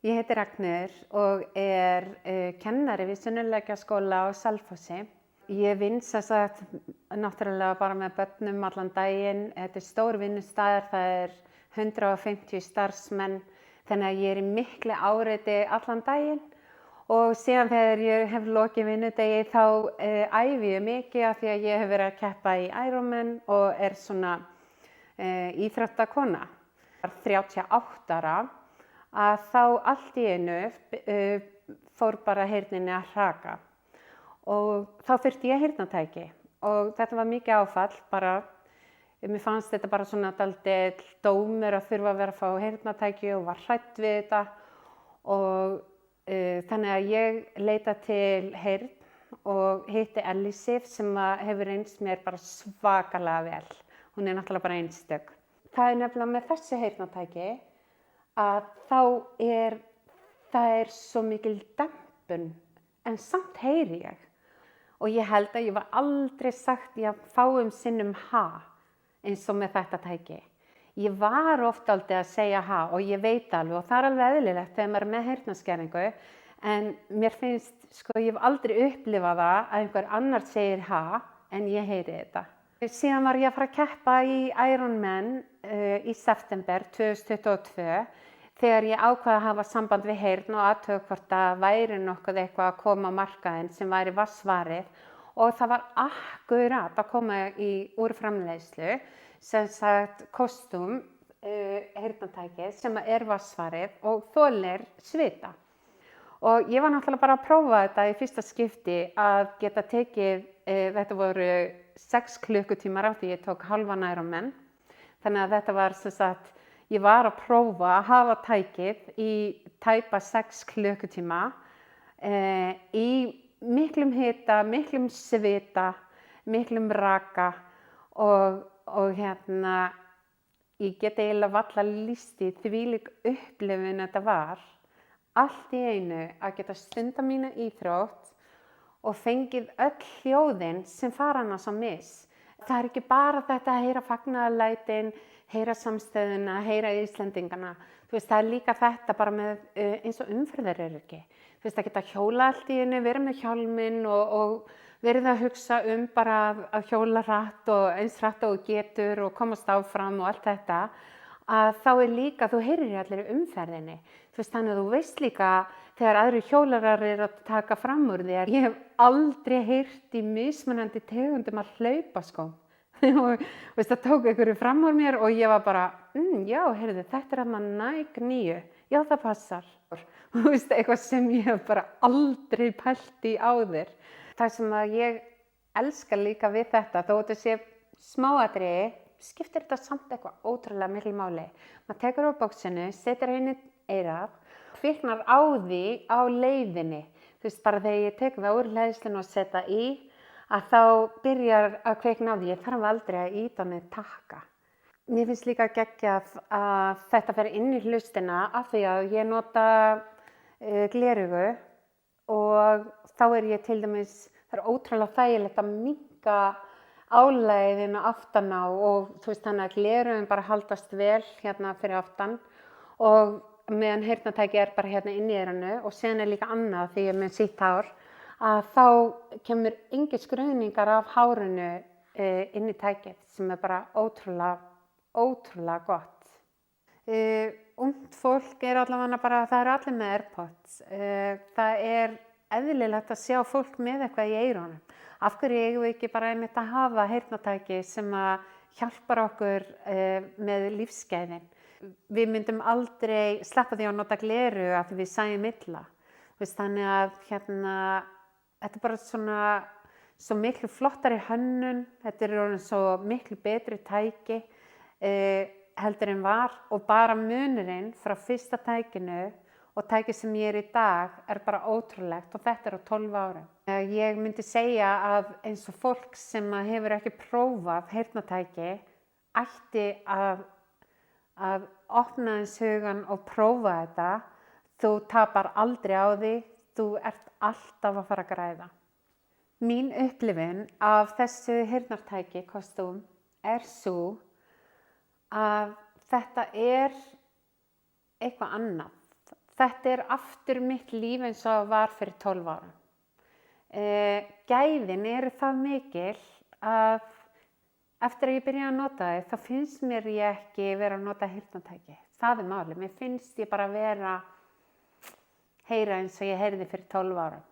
Ég heiti Ragnheiður og kennari við Sunnuleggjaskóla á Selfossi. Ég vinn sem sagt náttúrulega bara með börnum allan daginn. Þetta stór vinnustaður, það 150 starfsmenn, þannig að ég í miklu áreiti allan daginn. Og síðan þegar ég hef lokið vinnudegi þá æfi ég mikið af því að ég hef verið að keppa í Ironman og svona íþróttakona. Ég var 38 ára. Að þá allt í einu fór bara heyrninni að hraka og þá þurfti ég heyrnartæki og þetta var mikið áfall bara. Mér fannst þetta bara svona dálítill dómur að þurfa að vera að fá heyrnartæki og var hrædd við þetta og þannig að ég leita til heyrn og hitti Ellie Sif sem hefur reynst mér bara svakalega vel. Hún náttúrulega bara einstök. Það nefnilega með þessi heyrnartæki að það svo mikil dempun en samt heyri ég. Og ég held að ég var aldrei sagt fáum sinnum ha eins og með þetta tæki. Ég var oft aldrei að segja ha og ég veit alveg og það alveg eðlilegt þegar maður með heyrnarskerðingu en mér finnst, ég hef aldrei upplifað það að einhver annar segir ha en ég heyri þetta. Síðan var ég að fara að keppa í Ironman í september 2022 þegar ég ákvað að hafa samband við heyrn og athuga hvort það væri nokkuð eitthvað að koma á markaðinn sem væri vatnsvarið og það var akkurat að koma úr framleiðslu sem sagt kostúm heyrnartæki sem vatnsvarið og þolir svita. Og ég var náttúrulega bara að prófa þetta í fyrsta skipti að geta tekið, þetta voru 6 klukkutímar af því ég tók halvan Ironman. Þannig að þetta var sem sagt, ég var að prófa að hafa tækið í tæpa 6 klukkutíma í miklum hita, miklum svita, miklum raka og ég get eiginlega varla lýst í þvílík upplifun þetta var. Allt í einu að geta stunda mína íþrótt og fengið öll hljóðin sem fara annars á mis. Það ekki bara þetta að heyra fagnaðarlætin, heyra samstöðuna, heyra Íslendingana. Það líka þetta bara með eins og umferðaröryggi. Að geta hjóla allt í einu, vera með hjálminn og verið að hugsa bara að hjóla hratt og eins hratt og getur og komast áfram og allt þetta. Að þá líka, þú heyrir í allir umferðinni. Þannig að þú veist líka þegar aðrir hjólarar að taka fram úr þér. Ég hef aldrei heyrt í mismunandi tegundum að hlaupa og það tók einhverju fram úr mér og ég var bara, já, heyrðu, þetta Nike 9, já það passar. Eitthvað sem ég hef bara aldrei pælt í áður. Það sem að ég elska líka við þetta, þó þetta sé smáatriði, skiptir þetta samt eitthvað ótrúlega miklu máli. Maður tekur á bóksinu, setur inn í eyrað, kviknar á því á leiðinni. Bara þegar ég tek það úr hleðslunni og setja í, að þá byrjar að kvikna á því. Ég þarf aldrei að ýta með takka. Mér finnst líka geggjað að þetta fer inn í hlustina af því að ég nota gleraugu og þá ég til dæmis, það ótrúlega þægilegt að minnka álagið aftan á og þannig að gleraugun bara haldast vel fyrir aftan og meðan heyrnartæki bara inn í eyranu og síðan líka annað því ég með sítt hár að þá kemur engin skruðningar af hárinu inn í tækið sem bara ótrúlega gott. Ungt fólk allavega bara, það allir með AirPods. Það eðlilegt að sjá fólk með eitthvað í eyrunum. Af hverju eigum við ekki bara einmitt að hafa heyrnartæki sem að hjálpar okkur með lífsgæðin. Við myndum aldrei sleppa því að nota gleraugu af því við sæjum illa. Þannig að þetta bara svo miklu flottari hönnun, þetta orðin svo miklu betri tæki heldur en var og bara munurinn frá fyrsta tækinu og tæki sem ég í dag bara ótrúlegt og þetta á 12 árum. Ég myndi segja að eins og fólk sem hefur ekki prófað heyrnartæki ætti að opna eins hugan og prófa þetta. Þú tapar aldrei á því, þú alltaf að fara að græða. Mín upplifun af þessu heyrnartæki kostúm sú að þetta eitthvað annað. þetta aftur mitt líf eins og það var fyrir 12 árum. Gæðin eru það mikil að eftir að ég byrjaði að nota þau, þá finnst mér ég ekki vera að nota heyrnartæki. Það málið. Mér finnst ég bara vera heyra eins og ég heyrði fyrir 12 árum.